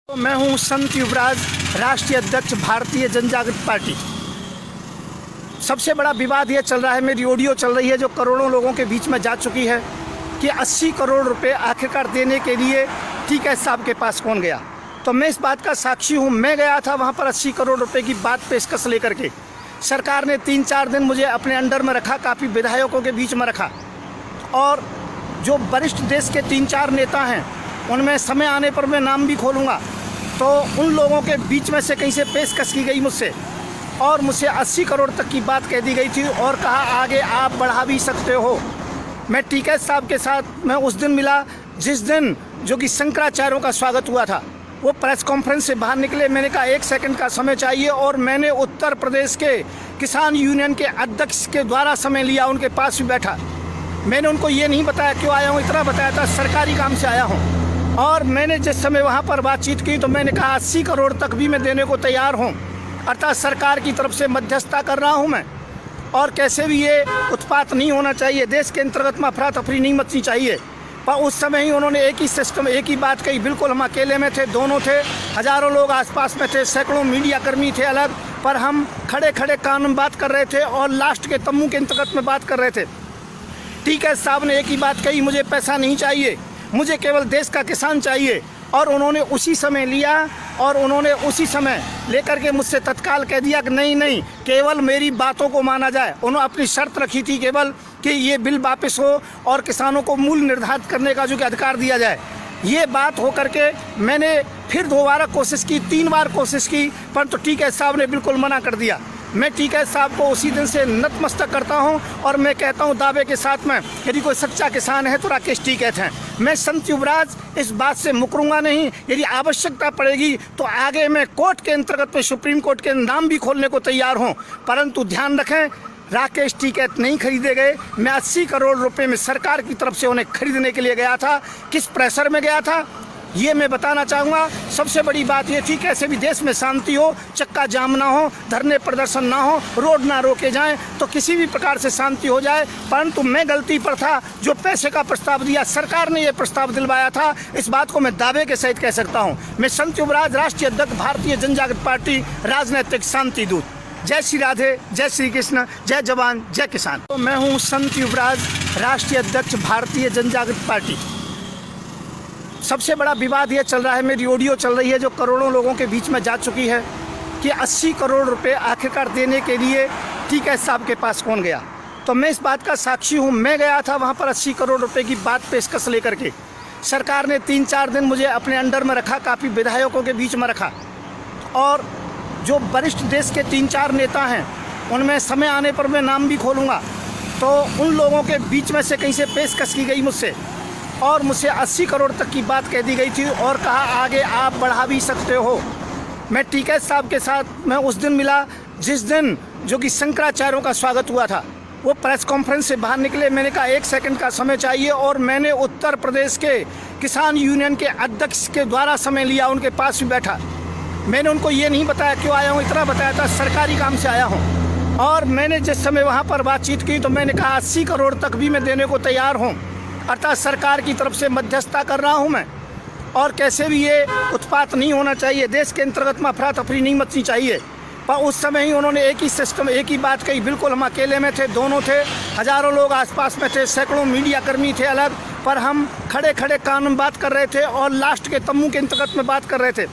तो मैं हूं संत युवराज, राष्ट्रीय अध्यक्ष भारतीय जनजागृत पार्टी। सबसे बड़ा विवाद ये चल रहा है, मेरी ऑडियो चल रही है जो करोड़ों लोगों के बीच में जा चुकी है कि 80 करोड़ रुपए आखिरकार देने के लिए टीकैत साहब के पास कौन गया। तो मैं इस बात का साक्षी हूँ। मैं गया था वहाँ पर 80 करोड़ रुपए की बात पेशकश लेकर के। सरकार ने 3-4 दिन मुझे अपने अंडर में रखा, काफ़ी विधायकों के बीच में रखा, और जो वरिष्ठ देश के 3-4 नेता हैं उनमें समय आने पर मैं नाम भी खोलूँगा। तो उन लोगों के बीच में से कहीं से पेशकश की गई मुझसे, और मुझसे 80 करोड़ तक की बात कह दी गई थी और कहा आगे आप बढ़ा भी सकते हो। मैं टीकैत साहब के साथ मैं उस दिन मिला जिस दिन जो कि शंकराचार्यों का स्वागत हुआ था। वो प्रेस कॉन्फ्रेंस से बाहर निकले, मैंने कहा 1 सेकंड का समय चाहिए, और मैंने उत्तर प्रदेश के किसान यूनियन के अध्यक्ष के द्वारा समय लिया, उनके पास भी बैठा। मैंने उनको ये नहीं बताया क्यों आया हूँ, इतना बताया था सरकारी काम से आया हूँ। और मैंने जिस समय वहाँ पर बातचीत की तो मैंने कहा 80 करोड़ तक भी मैं देने को तैयार हूँ, अर्थात सरकार की तरफ से मध्यस्थता कर रहा हूँ मैं। और कैसे भी ये उत्पात नहीं होना चाहिए, देश के अंतर्गत में अफरा तफरी नहीं मचनी चाहिए। पर उस समय ही उन्होंने एक ही सिस्टम, एक ही बात कही। बिल्कुल हम अकेले में थे, दोनों थे, हज़ारों लोग आसपास में थे, सैकड़ों मीडिया कर्मी थे अलग, पर हम खड़े खड़े कान में बात कर रहे थे और लास्ट के तम्बू के अंतर्गत में बात कर रहे थे। टीकैत साहब ने एक ही बात कही, मुझे पैसा नहीं चाहिए, मुझे केवल देश का किसान चाहिए। और उन्होंने उसी समय लिया, और उन्होंने उसी समय लेकर के मुझसे तत्काल कह दिया कि नहीं, केवल मेरी बातों को माना जाए। उन्होंने अपनी शर्त रखी थी केवल कि ये बिल वापस हो और किसानों को मूल्य निर्धारित करने का जो कि अधिकार दिया जाए। ये बात हो करके मैंने फिर दोबारा कोशिश की, 3 बार कोशिश की, परंतु टीकैत साहब ने बिल्कुल मना कर दिया। मैं टीकैत साहब को उसी दिन से नतमस्तक करता हूं, और मैं कहता हूं दावे के साथ में, यदि कोई सच्चा किसान है तो राकेश टीकैत हैं। मैं संत युवराज इस बात से मुकरूंगा नहीं। यदि आवश्यकता पड़ेगी तो आगे मैं कोर्ट के अंतर्गत में सुप्रीम कोर्ट के नाम भी खोलने को तैयार हूं, परंतु ध्यान रखें राकेश टीकैत नहीं खरीदे गए। मैं 80 करोड़ रुपए में सरकार की तरफ से उन्हें खरीदने के लिए गया था। किस प्रेशर में गया था ये मैं बताना चाहूँगा। सबसे बड़ी बात ये थी कैसे भी देश में शांति हो, चक्का जाम ना हो, धरने प्रदर्शन ना हो, रोड ना रोके जाएं, तो किसी भी प्रकार से शांति हो जाए। परंतु मैं गलती पर था जो पैसे का प्रस्ताव दिया, सरकार ने ये प्रस्ताव दिलवाया था, इस बात को मैं दावे के सहित कह सकता हूँ। मैं संत युवराज, राष्ट्रीय अध्यक्ष भारतीय जनजागृत पार्टी, राजनैतिक शांति दूत। जय श्री राधे, जय श्री कृष्ण, जय जवान, जय किसान। तो मैं हूँ संत युवराज, राष्ट्रीय अध्यक्ष भारतीय जनजागृत पार्टी। सबसे बड़ा विवाद ये चल रहा है, मेरी ऑडियो चल रही है जो करोड़ों लोगों के बीच में जा चुकी है कि 80 करोड़ रुपए आखिरकार देने के लिए टीकैत साहब के पास कौन गया। तो मैं इस बात का साक्षी हूँ। मैं गया था वहाँ पर 80 करोड़ रुपए की बात पेशकश लेकर के। सरकार ने 3-4 दिन मुझे अपने अंडर में रखा, काफ़ी विधायकों के बीच में रखा, और जो वरिष्ठ देश के 3-4 नेता हैं उनमें समय आने पर मैं नाम भी खोलूँगा। तो उन लोगों के बीच में से कहीं से पेशकश की गई मुझसे, और मुझसे 80 करोड़ तक की बात कह दी गई थी और कहा आगे आप बढ़ा भी सकते हो। मैं टीकैत साहब के साथ मैं उस दिन मिला जिस दिन जो कि शंकराचार्यों का स्वागत हुआ था। वो प्रेस कॉन्फ्रेंस से बाहर निकले, मैंने कहा 1 सेकंड का समय चाहिए, और मैंने उत्तर प्रदेश के किसान यूनियन के अध्यक्ष के द्वारा समय लिया, उनके पास भी बैठा। मैंने उनको ये नहीं बताया क्यों आया हूँ, इतना बताया था सरकारी काम से आया हूँ। और मैंने जिस समय वहाँ पर बातचीत की तो मैंने कहा 80 करोड़ तक भी मैं देने को तैयार हूँ, अर्थात सरकार की तरफ से मध्यस्थता कर रहा हूं मैं। और कैसे भी ये उत्पात नहीं होना चाहिए, देश के अंतर्गत में अफरा तफरी नहीं मचनी चाहिए। पर उस समय ही उन्होंने एक ही सिस्टम, एक ही बात कही। बिल्कुल हम अकेले में थे, दोनों थे, हज़ारों लोग आसपास में थे, सैकड़ों मीडिया कर्मी थे अलग, पर हम खड़े खड़े कान में बात कर रहे थे और लास्ट के तम्बू के अंतर्गत में बात कर रहे थे।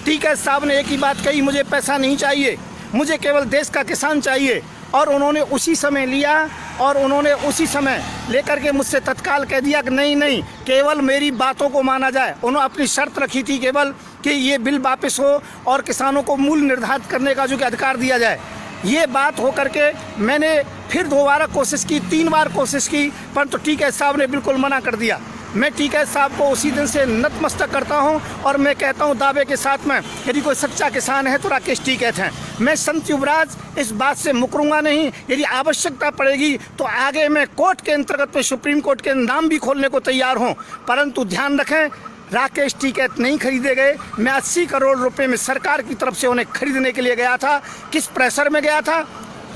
टीकैत साहब ने एक ही बात कही, मुझे पैसा नहीं चाहिए, मुझे केवल देश का किसान चाहिए। और उन्होंने उसी समय लिया, और उन्होंने उसी समय लेकर के मुझसे तत्काल कह दिया कि नहीं, केवल मेरी बातों को माना जाए। उन्होंने अपनी शर्त रखी थी केवल कि ये बिल वापस हो और किसानों को मूल्य निर्धारित करने का जो कि अधिकार दिया जाए। ये बात हो करके मैंने फिर दोबारा कोशिश की, 3 बार कोशिश की, परंतु टीकैत साहब ने बिल्कुल मना कर दिया। मैं टीकैत साहब को उसी दिन से नतमस्तक करता हूं, और मैं कहता हूं दावे के साथ में, यदि कोई सच्चा किसान है तो राकेश टीकैत हैं। मैं संत युवराज इस बात से मुकरूंगा नहीं। यदि आवश्यकता पड़ेगी तो आगे मैं कोर्ट के अंतर्गत में सुप्रीम कोर्ट के नाम भी खोलने को तैयार हूं, परंतु ध्यान रखें राकेश टीकैत नहीं खरीदे गए। मैं 80 करोड़ रुपए में सरकार की तरफ से उन्हें खरीदने के लिए गया था। किस प्रेशर में गया था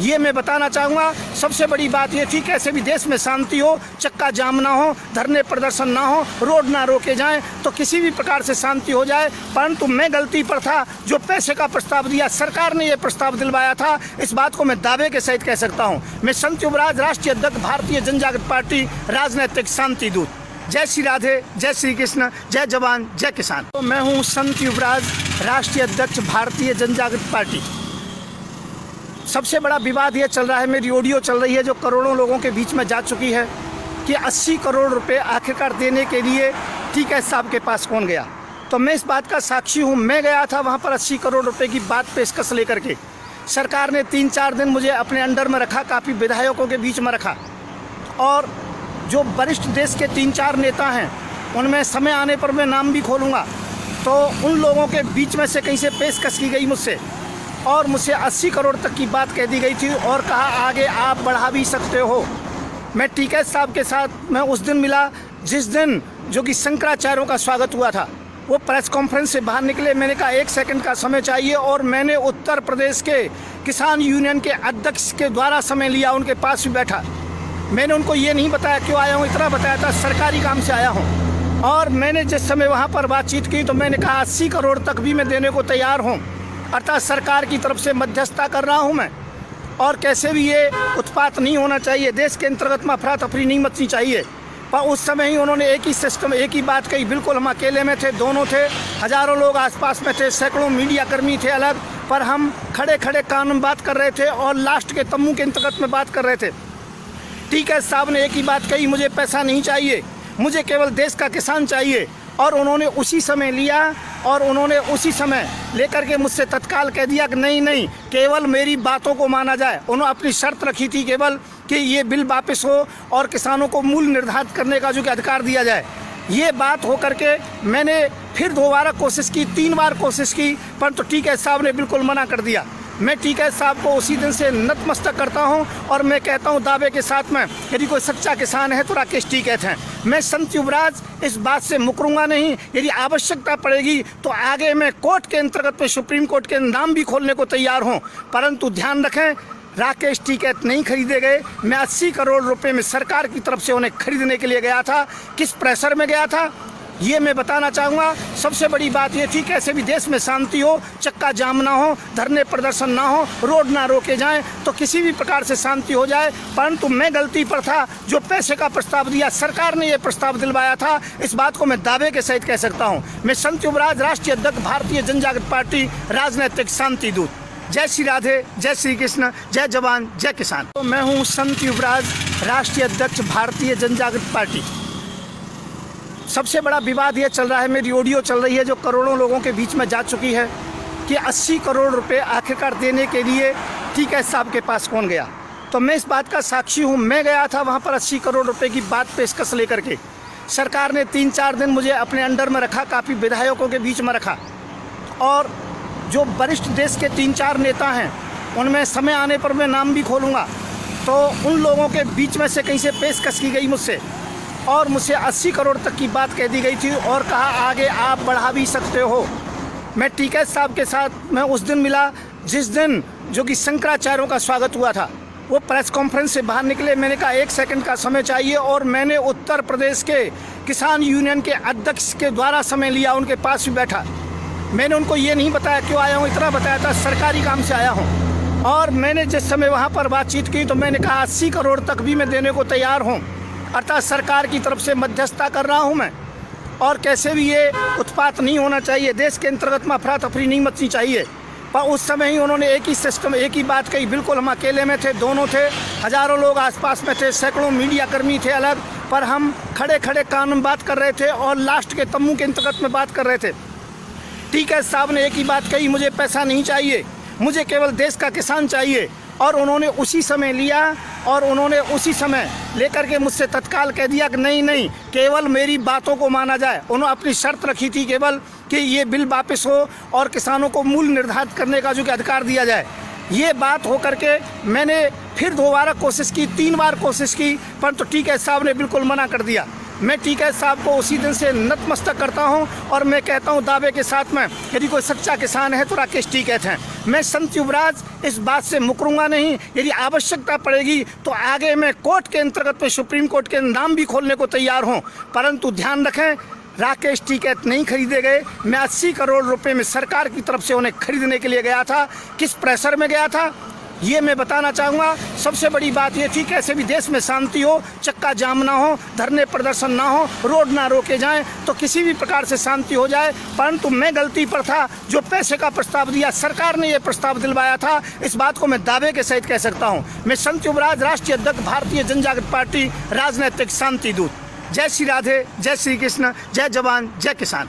ये मैं बताना चाहूँगा। सबसे बड़ी बात ये थी कैसे भी देश में शांति हो, चक्का जाम ना हो, धरने प्रदर्शन ना हो, रोड ना रोके जाएं, तो किसी भी प्रकार से शांति हो जाए। परंतु मैं गलती पर था जो पैसे का प्रस्ताव दिया, सरकार ने ये प्रस्ताव दिलवाया था, इस बात को मैं दावे के सहित कह सकता हूँ। मैं संत युवराज, राष्ट्रीय अध्यक्ष भारतीय जनजागृत पार्टी, राजनीतिक शांति दूत। जय श्री राधे, जय श्री कृष्ण, जय जवान, जय किसान। तो मैं हूँ संत युवराज, राष्ट्रीय अध्यक्ष भारतीय जनजागृत पार्टी। सबसे बड़ा विवाद ये चल रहा है, मेरी ऑडियो चल रही है जो करोड़ों लोगों के बीच में जा चुकी है कि 80 करोड़ रुपए आखिरकार देने के लिए टीकैत साहब के पास कौन गया। तो मैं इस बात का साक्षी हूँ। मैं गया था वहाँ पर 80 करोड़ रुपए की बात पेशकश लेकर के। सरकार ने 3-4 दिन मुझे अपने अंडर में रखा, काफ़ी विधायकों के बीच में रखा, और जो वरिष्ठ देश के 3-4 नेता हैं उनमें समय आने पर मैं नाम भी खोलूँगा, तो उन लोगों के बीच में से कहीं से पेशकश की गई मुझसे, और मुझसे 80 करोड़ तक की बात कह दी गई थी और कहा आगे आप बढ़ा भी सकते हो। मैं टीकैत साहब के साथ मैं उस दिन मिला जिस दिन जो कि शंकराचार्यों का स्वागत हुआ था। वो प्रेस कॉन्फ्रेंस से बाहर निकले, मैंने कहा 1 सेकंड का समय चाहिए, और मैंने उत्तर प्रदेश के किसान यूनियन के अध्यक्ष के द्वारा समय लिया, उनके पास भी बैठा। मैंने उनको ये नहीं बताया क्यों आया हूँ, इतना बताया था सरकारी काम से आया हूँ। और मैंने जिस समय वहाँ पर बातचीत की तो मैंने कहा 80 करोड़ तक भी मैं देने को तैयार हूँ, अर्थात सरकार की तरफ से मध्यस्थता कर रहा हूँ मैं, और कैसे भी ये उत्पात नहीं होना चाहिए, देश के अंतर्गत में अफरा तफरी नहीं मचनी चाहिए। पर उस समय ही उन्होंने एक ही सिस्टम, एक ही बात कही। बिल्कुल हम अकेले में थे, दोनों थे, हज़ारों लोग आसपास में थे, सैकड़ों मीडिया कर्मी थे अलग, पर हम खड़े खड़े कान में बात कर रहे थे और लास्ट के तम्बू के अंतर्गत में बात कर रहे थे। टीकैत साहब ने एक ही बात कही, मुझे पैसा नहीं चाहिए, मुझे केवल देश का किसान चाहिए, और उन्होंने उसी समय लिया, और उन्होंने उसी समय लेकर के मुझसे तत्काल कह दिया कि नहीं नहीं, केवल मेरी बातों को माना जाए। उन्होंने अपनी शर्त रखी थी केवल कि ये बिल वापस हो और किसानों को मूल्य निर्धारित करने का जो कि अधिकार दिया जाए। ये बात हो करके मैंने फिर 2 बार कोशिश की, 3 बार कोशिश की, परंतु टीकैत साहब ने बिल्कुल मना कर दिया। मैं टीकैत साहब को उसी दिन से नतमस्तक करता हूं, और मैं कहता हूं दावे के साथ में, यदि कोई सच्चा किसान है तो राकेश टीकैत हैं। मैं संत युवराज इस बात से मुकरूंगा नहीं। यदि आवश्यकता पड़ेगी तो आगे मैं कोर्ट के अंतर्गत में, सुप्रीम कोर्ट के नाम भी खोलने को तैयार हूँ, परंतु ध्यान रखें राकेश टीकैत नहीं खरीदे गए। मैं 80 करोड़ रुपए में सरकार की तरफ से उन्हें खरीदने के लिए गया था। किस प्रेशर में गया था ये मैं बताना चाहूँगा। सबसे बड़ी बात ये थी कैसे भी देश में शांति हो, चक्का जाम ना हो, धरने प्रदर्शन ना हो, रोड ना रोके जाएं, तो किसी भी प्रकार से शांति हो जाए। परंतु मैं गलती पर था जो पैसे का प्रस्ताव दिया, सरकार ने ये प्रस्ताव दिलवाया था, इस बात को मैं दावे के सहित कह सकता हूँ। मैं संत युवराज, राष्ट्रीय अध्यक्ष भारतीय जनजागृत पार्टी, राजनीतिक शांति दूत। जय श्री राधे, जय श्री कृष्ण, जय जवान, जय किसान। तो मैं हूँ संत युवराज, राष्ट्रीय अध्यक्ष भारतीय जनजागृत पार्टी। सबसे बड़ा विवाद ये चल रहा है, मेरी ऑडियो चल रही है जो करोड़ों लोगों के बीच में जा चुकी है कि 80 करोड़ रुपए आखिरकार देने के लिए टीकैत साहब के पास कौन गया। तो मैं इस बात का साक्षी हूँ। मैं गया था वहाँ पर 80 करोड़ रुपए की बात पेशकश लेकर के। सरकार ने 3-4 दिन मुझे अपने अंडर में रखा, काफ़ी विधायकों के बीच में रखा, और जो वरिष्ठ देश के 3-4 नेता हैं उनमें समय आने पर मैं नाम भी खोलूँगा, तो उन लोगों के बीच में से कहीं से पेशकश की गई मुझसे, और मुझसे 80 करोड़ तक की बात कह दी गई थी और कहा आगे आप बढ़ा भी सकते हो। मैं टीकैत साहब के साथ मैं उस दिन मिला जिस दिन जो कि शंकराचार्यों का स्वागत हुआ था। वो प्रेस कॉन्फ्रेंस से बाहर निकले, मैंने कहा 1 सेकंड का समय चाहिए, और मैंने उत्तर प्रदेश के किसान यूनियन के अध्यक्ष के द्वारा समय लिया, उनके पास भी बैठा। मैंने उनको ये नहीं बताया क्यों आया हूँ, इतना बताया था सरकारी काम से आया हूँ। और मैंने जिस समय वहाँ पर बातचीत की तो मैंने कहा 80 करोड़ तक भी मैं देने को तैयार हूँ, अर्थात सरकार की तरफ से मध्यस्थता कर रहा हूं मैं, और कैसे भी ये उत्पात नहीं होना चाहिए, देश के अंतर्गत में अफरा तफरी नहीं मचनी चाहिए। पर उस समय ही उन्होंने एक ही सिस्टम, एक ही बात कही। बिल्कुल हम अकेले में थे, दोनों थे, हज़ारों लोग आसपास में थे, सैकड़ों मीडिया कर्मी थे अलग, पर हम खड़े खड़े कान में बात कर रहे थे और लास्ट के तम्बू के अंतर्गत में बात कर रहे थे। टीकैत साहब ने एक ही बात कही, मुझे पैसा नहीं चाहिए, मुझे केवल देश का किसान चाहिए, और उन्होंने उसी समय लिया, और उन्होंने उसी समय लेकर के मुझसे तत्काल कह दिया कि नहीं नहीं, केवल मेरी बातों को माना जाए। उन्होंने अपनी शर्त रखी थी केवल कि ये बिल वापस हो और किसानों को मूल्य निर्धारित करने का जो कि अधिकार दिया जाए। ये बात हो करके मैंने फिर 2 बार कोशिश की, 3 बार कोशिश की, परंतु टीकैत साहब ने बिल्कुल मना कर दिया। मैं टीकैत साहब को उसी दिन से नतमस्तक करता हूं और मैं कहता हूं दावे के साथ में, यदि कोई सच्चा किसान है तो राकेश टीकैत हैं। मैं संत युवराज इस बात से मुकरूंगा नहीं। यदि आवश्यकता पड़ेगी तो आगे मैं कोर्ट के अंतर्गत में सुप्रीम कोर्ट के नाम भी खोलने को तैयार हूं, परंतु ध्यान रखें राकेश टीकैत नहीं खरीदे गए। मैं 80 करोड़ रुपए में सरकार की तरफ से उन्हें खरीदने के लिए गया था। किस प्रेशर में गया था ये मैं बताना चाहूँगा। सबसे बड़ी बात ये थी कैसे भी देश में शांति हो, चक्का जाम ना हो, धरने प्रदर्शन ना हो, रोड ना रोके जाएं, तो किसी भी प्रकार से शांति हो जाए। परंतु मैं गलती पर था, जो पैसे का प्रस्ताव दिया, सरकार ने ये प्रस्ताव दिलवाया था, इस बात को मैं दावे के सहित कह सकता हूँ। मैं संत युवराज, राष्ट्रीय अध्यक्ष, भारतीय जनजागृत पार्टी, राजनैतिक शांति दूत। जय श्री राधे, जय श्री कृष्ण, जय जवान, जय किसान।